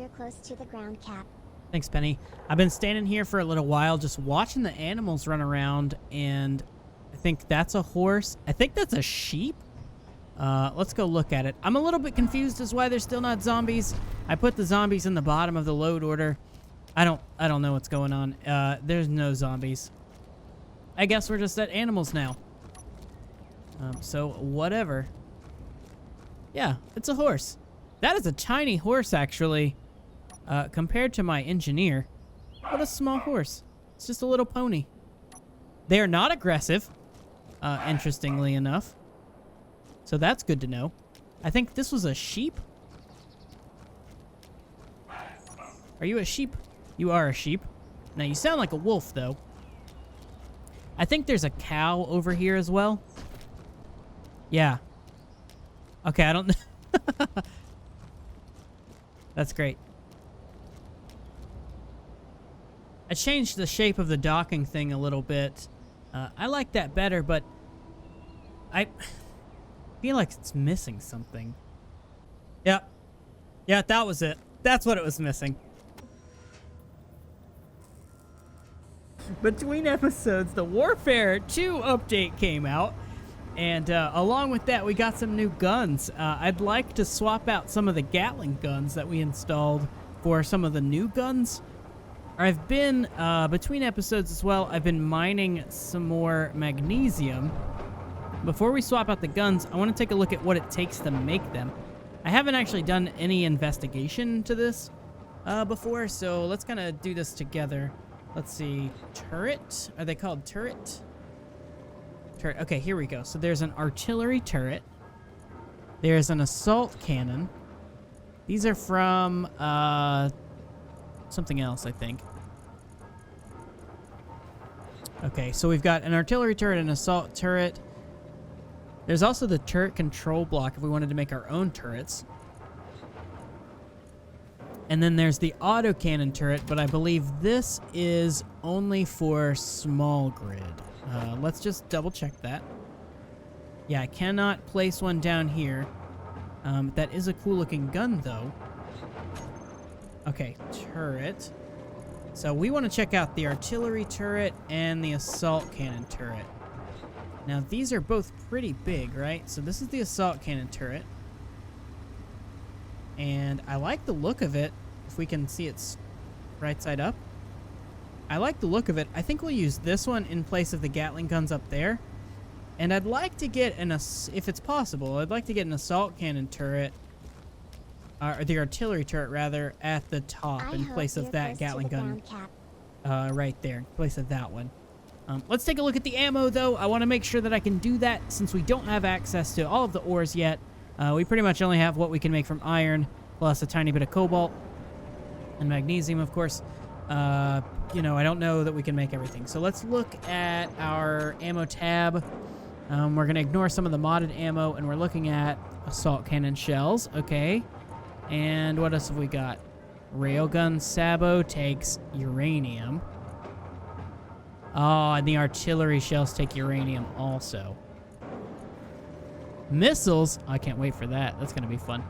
you're close to the ground, Cap. Thanks, Penny. I've been standing here for a little while just watching the animals run around, and I think that's a horse. I think that's a sheep. Let's go look at it. I'm a little bit confused as why there's still not zombies. I put the zombies in the bottom of the load order. I don't know what's going on. There's no zombies. I guess we're just at animals now. So whatever. Yeah, it's a horse. That is a tiny horse, actually. Compared to my engineer. What a small horse. It's just a little pony. They're not aggressive, interestingly enough. So that's good to know. I think this was a sheep. Are you a sheep? You are a sheep. Now, you sound like a wolf, though. I think there's a cow over here as well. Yeah. Okay, I don't know. That's great. I changed the shape of the docking thing a little bit. I like that better, but I feel like it's missing something. Yeah. Yeah, that was it. That's what it was missing. Between episodes, the Warfare 2 update came out, and along with that, we got some new guns. I'd like to swap out some of the Gatling guns that we installed for some of the new guns. I've been, between episodes as well, I've been mining some more magnesium. Before we swap out the guns, I want to take a look at what it takes to make them. I haven't actually done any investigation to this before, so let's kind of do this together. Let's see. Turret? Are they called turret? Turret. Okay, here we go. So there's an artillery turret. There's an assault cannon. These are from something else, I think. Okay, so we've got an artillery turret and an assault turret. There's also the turret control block if we wanted to make our own turrets. And then there's the autocannon turret, but I believe this is only for small grid. Let's just double check that. Yeah, I cannot place one down here. That is a cool looking gun though. Okay, turret. So we want to check out the artillery turret and the assault cannon turret. Now these are both pretty big, right? So this is the assault cannon turret. And I like the look of it. If we can see it's right side up. I like the look of it. I think we'll use this one in place of the Gatling guns up there. And I'd like to get if it's possible, I'd like to get an assault cannon turret, or the artillery turret rather, at the top in place of that Gatling gun. Right there, in place of that one. Let's take a look at the ammo though. I want to make sure that I can do that since we don't have access to all of the ores yet. We pretty much only have what we can make from iron, plus a tiny bit of cobalt and magnesium, of course. You know, I don't know that we can make everything. So let's look at our ammo tab. We're going to ignore some of the modded ammo, and we're looking at assault cannon shells. Okay. And what else have we got? Railgun Sabo takes uranium. Oh, and the artillery shells take uranium also. Missiles. I can't wait for that. That's going to be fun.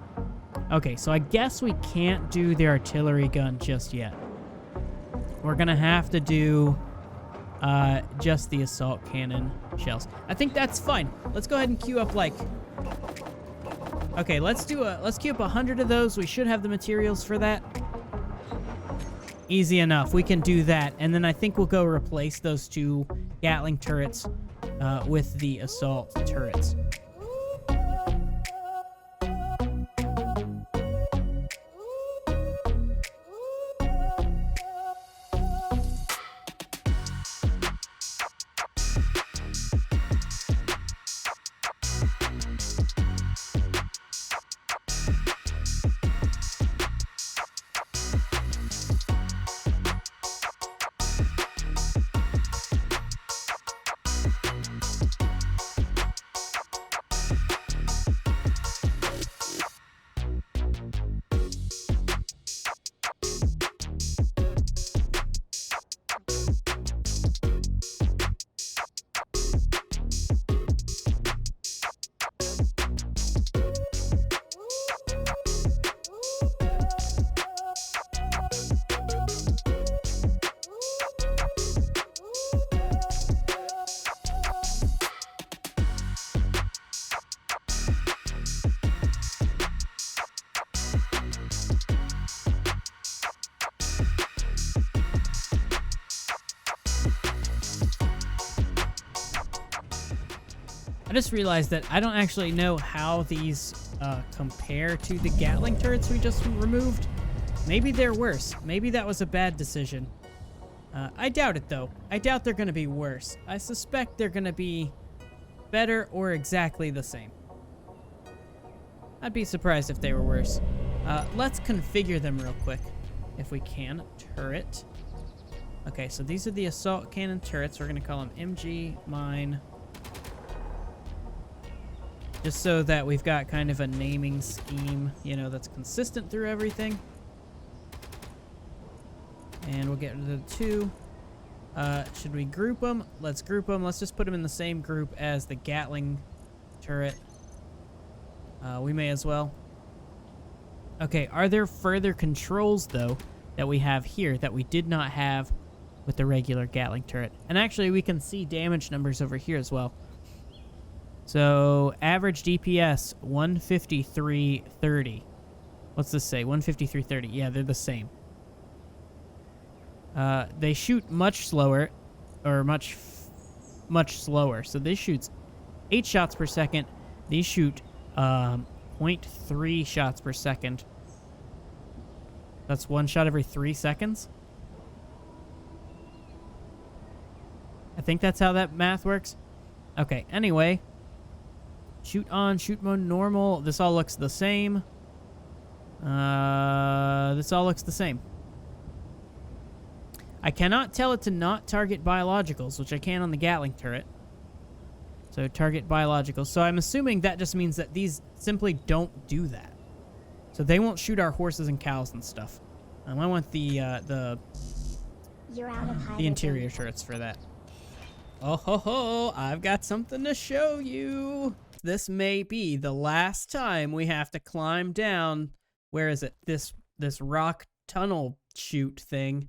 Okay, so I guess we can't do the artillery gun just yet. We're going to have to do just the assault cannon shells. I think that's fine. Let's go ahead and queue up like... Okay, let's queue up 100 of those. We should have the materials for that. Easy enough. We can do that. And then I think we'll go replace those two Gatling turrets with the assault turrets. I just realized that I don't actually know how these compare to the Gatling turrets we just removed. Maybe they're worse. Maybe that was a bad decision. I doubt it, though. I doubt they're going to be worse. I suspect they're going to be better or exactly the same. I'd be surprised if they were worse. Let's configure them real quick, if we can. Turret. Okay, so these are the assault cannon turrets. We're going to call them MG, mine. Just so that we've got kind of a naming scheme, you know, that's consistent through everything. And we'll get rid of the 2. Should we group them? Let's group them. Let's just put them in the same group as the Gatling turret. We may as well. Okay, are there further controls, though, that we have here that we did not have with the regular Gatling turret? And actually, we can see damage numbers over here as well. So, average DPS, 153.30. What's this say? 153.30. Yeah, they're the same. They shoot much slower, or much slower. So this shoots 8 shots per second. These shoot 0.3 shots per second. That's 1 shot every 3 seconds. I think that's how that math works. Okay, anyway. Shoot on, shoot mode normal. This all looks the same. This all looks the same. I cannot tell it to not target biologicals, which I can on the Gatling turret. So target biologicals. So I'm assuming that just means that these simply don't do that. So they won't shoot our horses and cows and stuff. I want the interior turrets for that. Oh ho ho! I've got something to show you. This may be the last time we have to climb down. Where is it? This rock tunnel chute thing.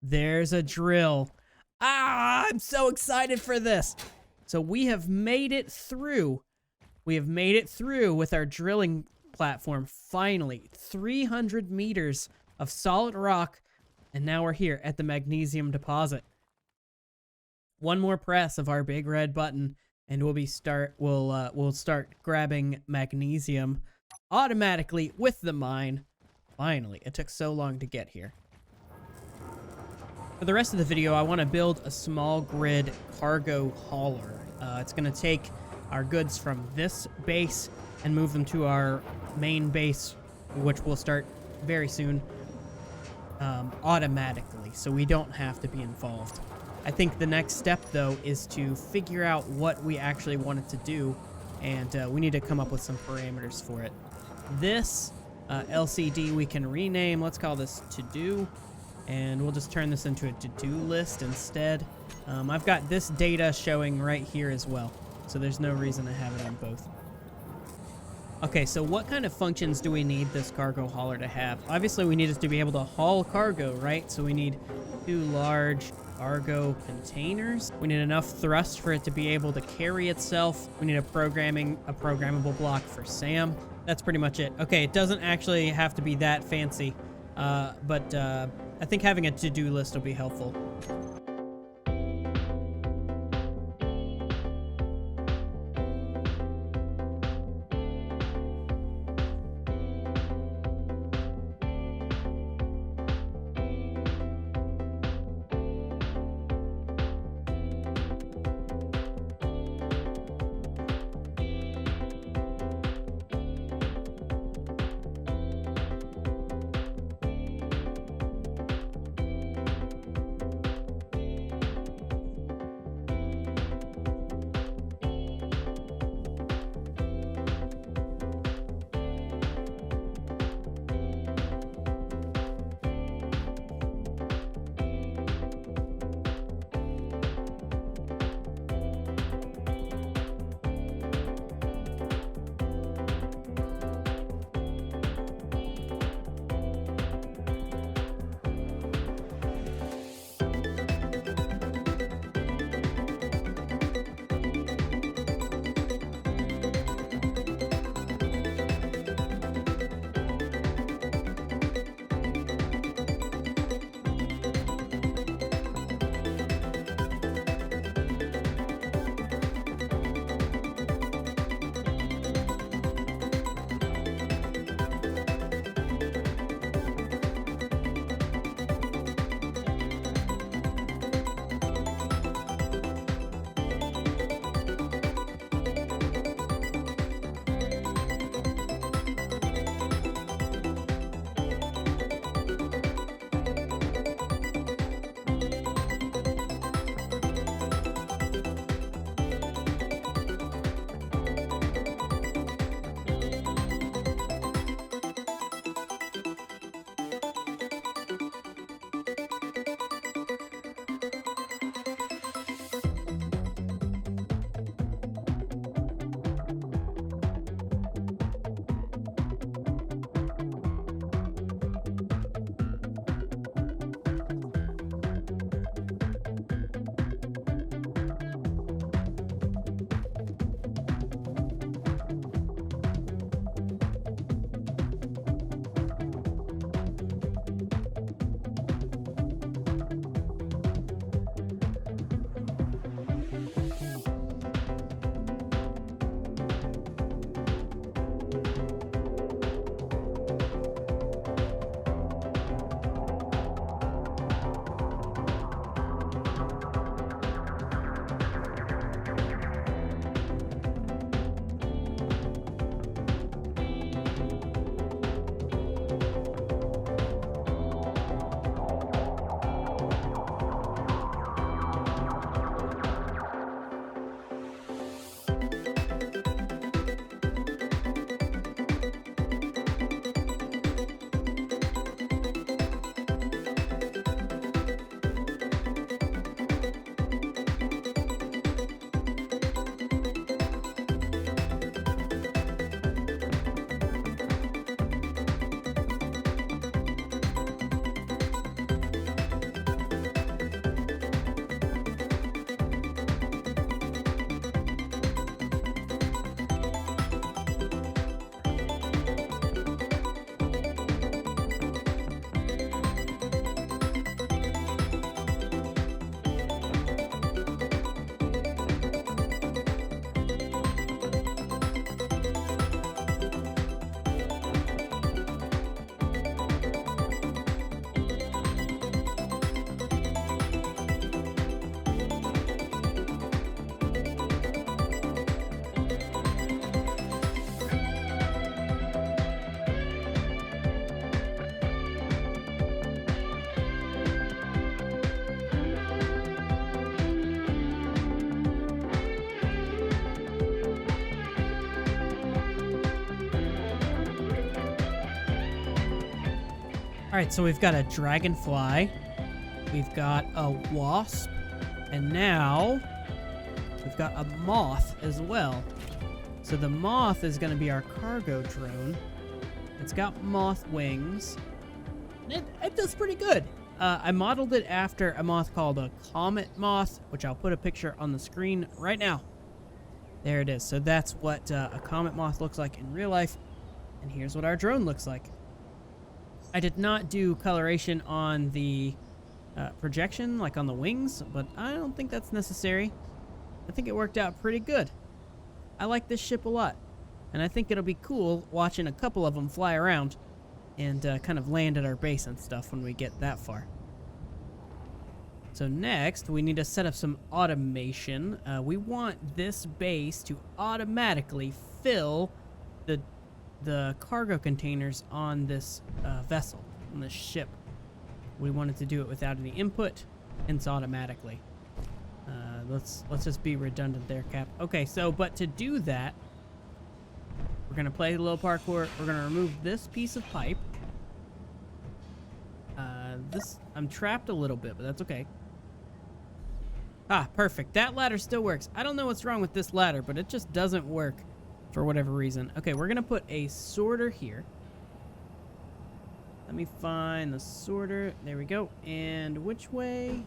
There's a drill. Ah, I'm so excited for this. So we have made it through. We have made it through with our drilling platform. Finally, 300 meters of solid rock, and now we're here at the magnesium deposit. One more press of our big red button, and we'll start grabbing magnesium automatically with the mine. Finally, it took so long to get here. For the rest of the video, I want to build a small grid cargo hauler. It's going to take our goods from this base and move them to our main base, which will start very soon, automatically, so we don't have to be involved. I think the next step, though, is to figure out what we actually want it to do, and we need to come up with some parameters for it. This LCD we can rename. Let's call this to-do, and we'll just turn this into a to-do list instead. I've got this data showing right here as well, so there's no reason to have it on both. Okay, so what kind of functions do we need this cargo hauler to have? Obviously, we need it to be able to haul cargo, right? So we need 2 large cargo containers. We need enough thrust for it to be able to carry itself. We need a programmable block for Sam. That's pretty much it. Okay, it doesn't actually have to be that fancy, but I think having a to-do list will be helpful. right, so we've got a dragonfly, we've got a wasp, and now we've got a moth as well. So the moth is going to be our cargo drone. It's got moth wings. It does pretty good. I modeled it after a moth called a comet moth, which I'll put a picture on the screen right now. There it is. So that's what a comet moth looks like in real life. And here's what our drone looks like. I did not do coloration on the projection, like on the wings, but I don't think that's necessary. I think it worked out pretty good. I like this ship a lot, and I think it'll be cool watching a couple of them fly around and kind of land at our base and stuff when we get that far. So next, we need to set up some automation. We want this base to automatically fill the cargo containers on this vessel, on this ship. We wanted to do it without any input, hence automatically. Let's just be redundant there, Cap. Okay, so, but to do that, we're going to play a little parkour. We're going to remove this piece of pipe. I'm trapped a little bit, but that's okay. Ah, perfect. That ladder still works. I don't know what's wrong with this ladder, but it just doesn't work for whatever reason. Okay, we're going to put a sorter here. Let me find the sorter. There we go. And which way?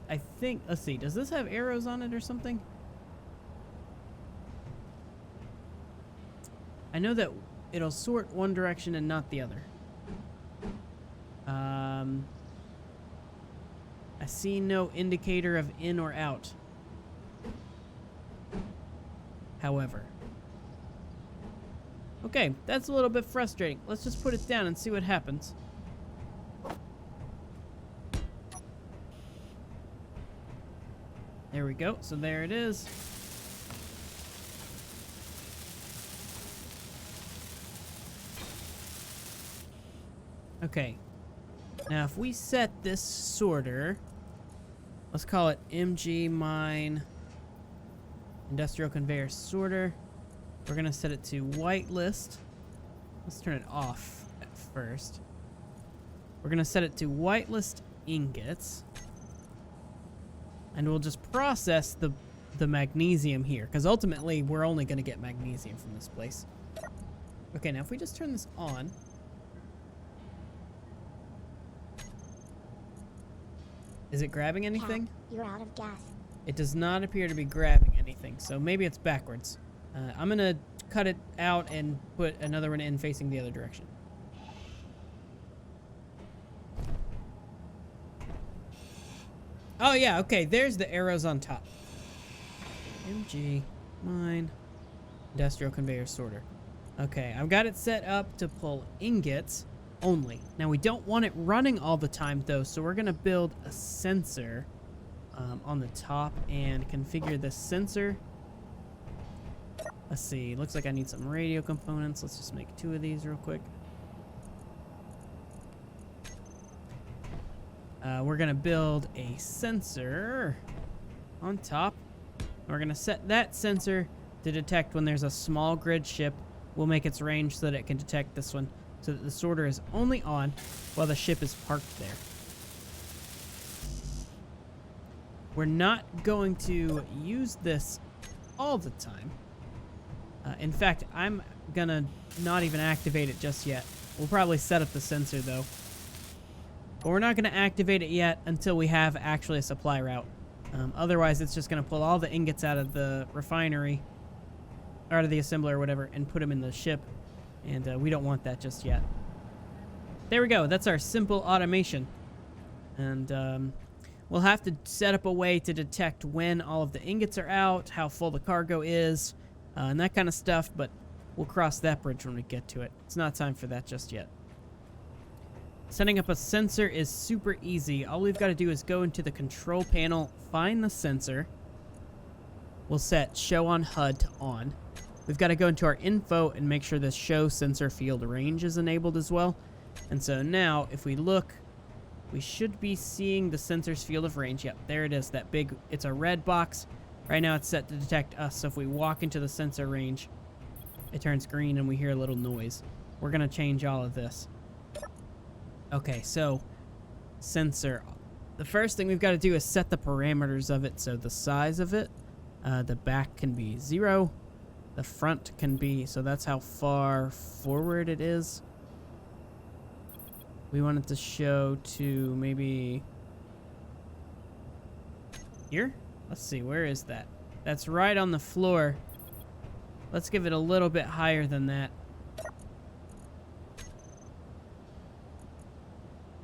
I think, let's see, does this have arrows on it or something? I know that it'll sort one direction and not the other. I see no indicator of in or out. However. Okay, that's a little bit frustrating. Let's just put it down and see what happens. There we go. So there it is. Okay. Now, if we set this sorter, let's call it MG Mine Industrial Conveyor Sorter. We're going to set it to whitelist. Let's turn it off at first. We're going to set it to whitelist ingots. And we'll just process the magnesium here, because ultimately we're only going to get magnesium from this place. Okay, now if we just turn this on. Is it grabbing anything? Cap, you're out of gas. It does not appear to be grabbing anything, so maybe it's backwards. I'm going to cut it out and put another one in facing the other direction. Oh, yeah, okay, there's the arrows on top. MG, Mine, Industrial Conveyor Sorter. Okay, I've got it set up to pull ingots only. Now, we don't want it running all the time, though, so we're going to build a sensor on the top and configure the sensor. Let's see, looks like I need some radio components. Let's just make 2 of these real quick. We're going to build a sensor on top. We're going to set that sensor to detect when there's a small grid ship. We'll make its range so that it can detect this one, so that the sorter is only on while the ship is parked there. We're not going to use this all the time. In fact, I'm going to not even activate it just yet. We'll probably set up the sensor, though. But we're not going to activate it yet until we have actually a supply route. Otherwise, it's just going to pull all the ingots out of the refinery, or out of the assembler or whatever, and put them in the ship. And we don't want that just yet. There we go. That's our simple automation. And we'll have to set up a way to detect when all of the ingots are out, how full the cargo is, and that kind of stuff. But we'll cross that bridge when we get to it. It's not time for that just yet. Setting up a sensor is super easy. All we've got to do is go into the control panel, find the sensor. We'll set show on HUD to on. We've got to go into our info and make sure the show sensor field range is enabled as well. And so now, if we look, we should be seeing the sensor's field of range. Yep, there it is, that big, it's a red box. Right now it's set to detect us, so if we walk into the sensor range, it turns green and we hear a little noise. We're going to change all of this. Okay, so sensor. The first thing we've got to do is set the parameters of it. So the size of it, the back can be 0. The front can be, so that's how far forward it is. We want it to show to maybe here. Let's see, where is that? That's right on the floor. Let's give it a little bit higher than that.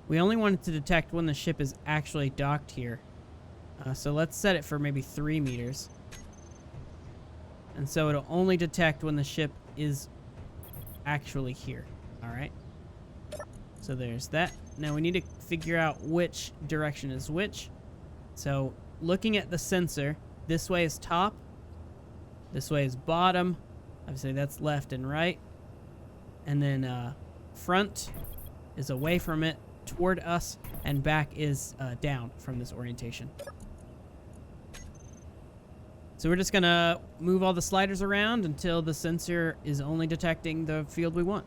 We only want it to detect when the ship is actually docked here. So let's set it for maybe 3 meters. And so it'll only detect when the ship is actually here. All right. So there's that. Now we need to figure out which direction is which. So looking at the sensor, this way is top, this way is bottom. Obviously that's left and right. And then front is away from it, toward us, and back is down from this orientation. So we're just gonna move all the sliders around until the sensor is only detecting the field we want.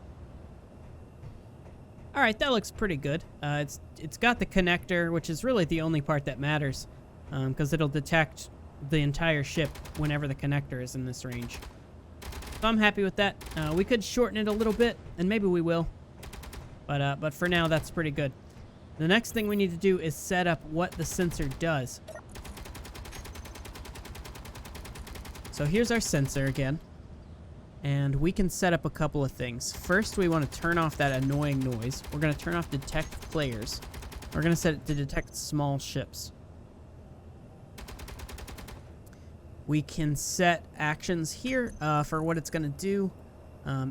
All right, that looks pretty good. It's got the connector, which is really the only part that matters, because it'll detect the entire ship whenever the connector is in this range. So I'm happy with that. We could shorten it a little bit, and maybe we will. But for now, that's pretty good. The next thing we need to do is set up what the sensor does. So here's our sensor again. And we can set up a couple of things. First, we want to turn off that annoying noise. We're going to turn off detect players. We're going to set it to detect small ships. We can set actions here for what it's going to do.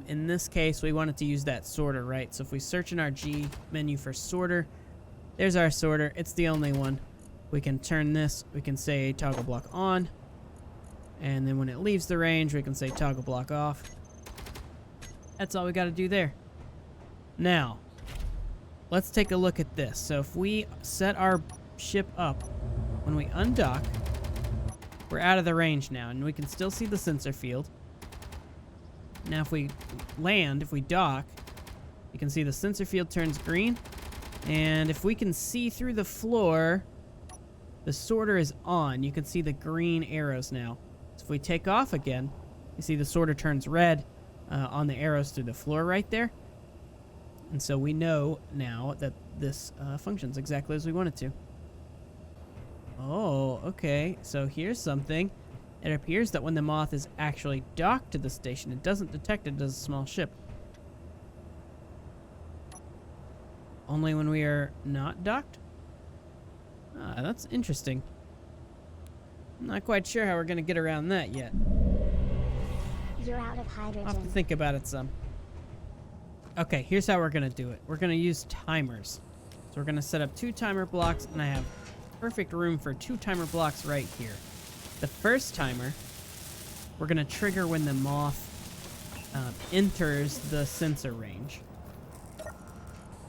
In this case, we want it to use that sorter, right? So if we search in our G menu for sorter, there's our sorter. It's the only one. We can turn this. We can say toggle block on. And then when it leaves the range, we can say toggle block off. That's all we got to do there. Now, let's take a look at this. So if we set our ship up, when we undock, we're out of the range now, and we can still see the sensor field. Now if we land, if we dock, you can see the sensor field turns green. And if we can see through the floor, the sorter is on. You can see the green arrows now. So if we take off again, you see the sorter turns red on the arrows through the floor right there. And so we know now that this functions exactly as we want it to. Oh, okay. So here's something. It appears that when the MOTH is actually docked to the station, it doesn't detect it as a small ship. Only when we are not docked? Ah, that's interesting. I'm not quite sure how we're going to get around that yet. You're out of hydrogen. I'll have to think about it some. Okay, here's how we're going to do it. We're going to use timers. So we're going to set up 2 timer blocks, and I have perfect room for 2 timer blocks right here. The first timer, we're going to trigger when the MOTH enters the sensor range.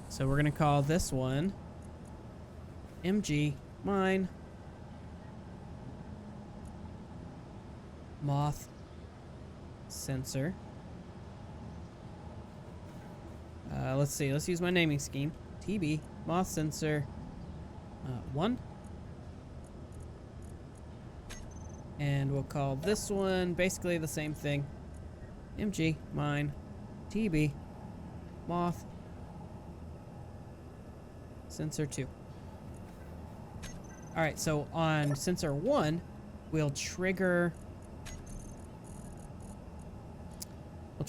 So we're going to call this one MG mine MOTH sensor. Let's see. Let's use my naming scheme. TB MOTH sensor 1. And we'll call this one basically the same thing. MG mine TB MOTH sensor 2. All right, so on sensor 1, we'll trigger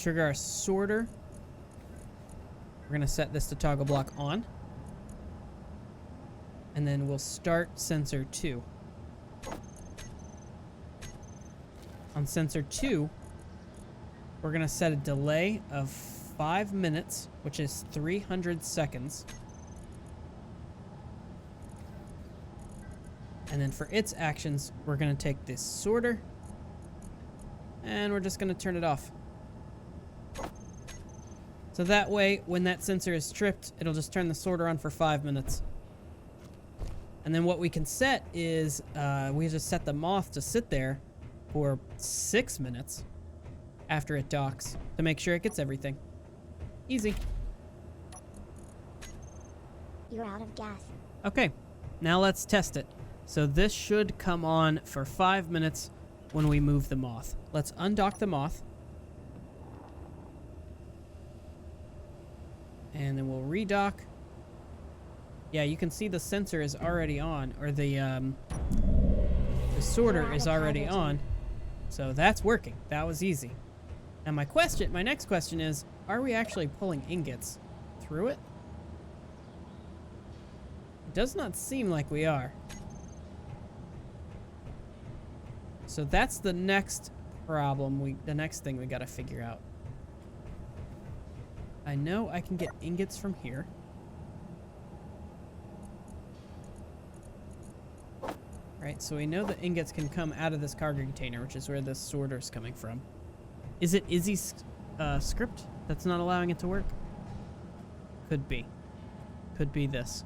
our sorter. We're going to set this to toggle block on. And then we'll start sensor 2. On sensor 2, we're going to set a delay of 5 minutes, which is 300 seconds. And then for its actions, we're going to take this sorter, and we're just going to turn it off. So that way, when that sensor is tripped, it'll just turn the sorter on for 5 minutes. And then what we can set is, we just set the MOTH to sit there for 6 minutes. after it docks to make sure it gets everything. Easy. You're out of gas. Okay, now let's test it. So this should come on for 5 minutes when we move the MOTH. Let's undock the MOTH. And then we'll redock. Yeah, you can see the sensor is already on, or the sorter is already on. So that's working. That was easy. Now my next question is, are we actually pulling ingots through it? It does not seem like we are. So that's the next problem, the next thing we gotta figure out. I know I can get ingots from here. Right, so we know the ingots can come out of this cargo container, which is where this sorter's coming from. Is it Izzy's script that's not allowing it to work? Could be. Could be this.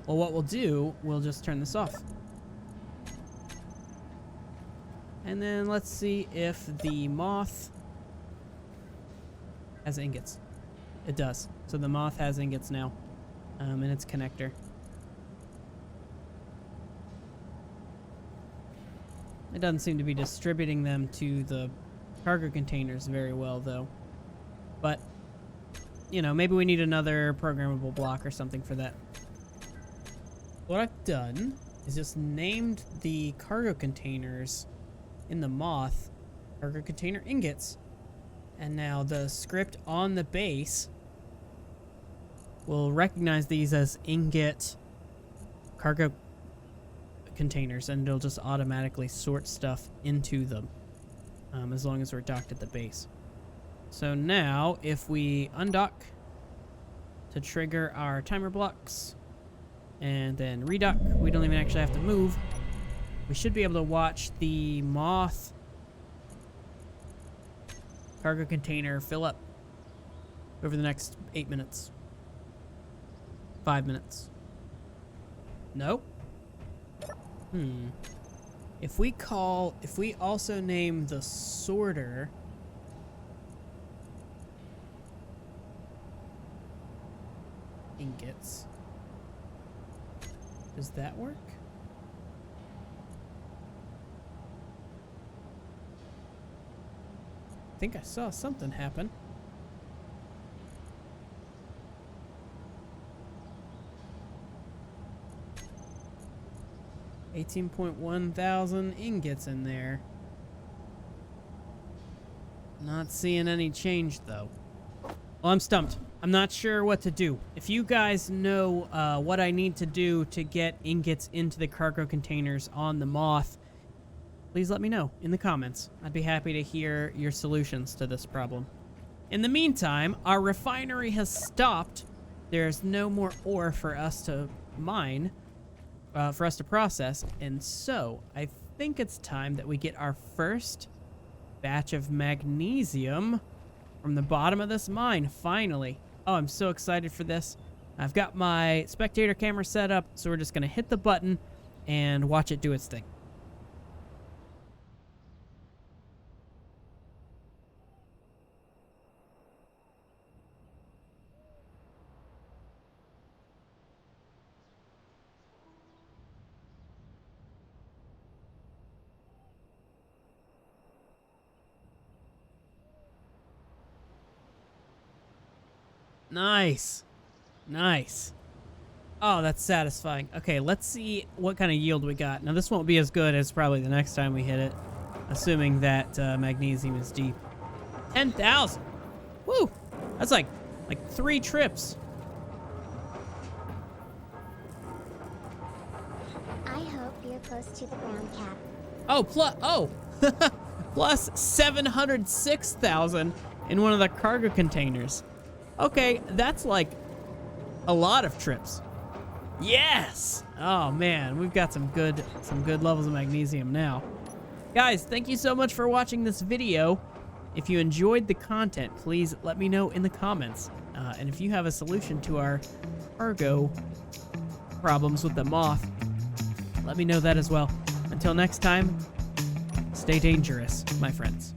Well, what we'll do, we'll just turn this off. And then let's see if the MOTH has ingots. It does. So the MOTH has ingots now in its connector. It doesn't seem to be distributing them to the cargo containers very well, though. But, you know, maybe we need another programmable block or something for that. What I've done is just named the cargo containers in the MOTH cargo container ingots. And now the script on the base will recognize these as ingot cargo containers, and it'll just automatically sort stuff into them as long as we're docked at the base. So now if we undock to trigger our timer blocks and then redock, we don't even actually have to move. We should be able to watch the MOTH cargo container fill up over the next 8 minutes. 5 minutes. Nope. If we also name the sorter ingots, does that work? I think I saw something happen. $18.1 thousand ingots in there. Not seeing any change though. Well, I'm stumped. I'm not sure what to do. If you guys know what I need to do to get ingots into the cargo containers on the MOTH, please let me know in the comments. I'd be happy to hear your solutions to this problem. In the meantime, our refinery has stopped. There's no more ore for us to mine, for us to process, and so I think it's time that we get our first batch of magnesium from the bottom of this mine, finally. Oh, I'm so excited for this. I've got my spectator camera set up, so we're just gonna hit the button and watch it do its thing. Nice. Nice. Oh, that's satisfying. Okay, let's see what kind of yield we got. Now, this won't be as good as probably the next time we hit it, assuming that magnesium is deep. 10,000. Woo! That's like 3 trips. I hope you're close to the ground cap. Oh, plus 706,000 in one of the cargo containers. Okay, that's like a lot of trips. Yes! Oh man, we've got some good levels of magnesium now. Guys, thank you so much for watching this video. If you enjoyed the content, please let me know in the comments. And if you have a solution to our cargo problems with the MOTH, let me know that as well. Until next time, stay dangerous, my friends.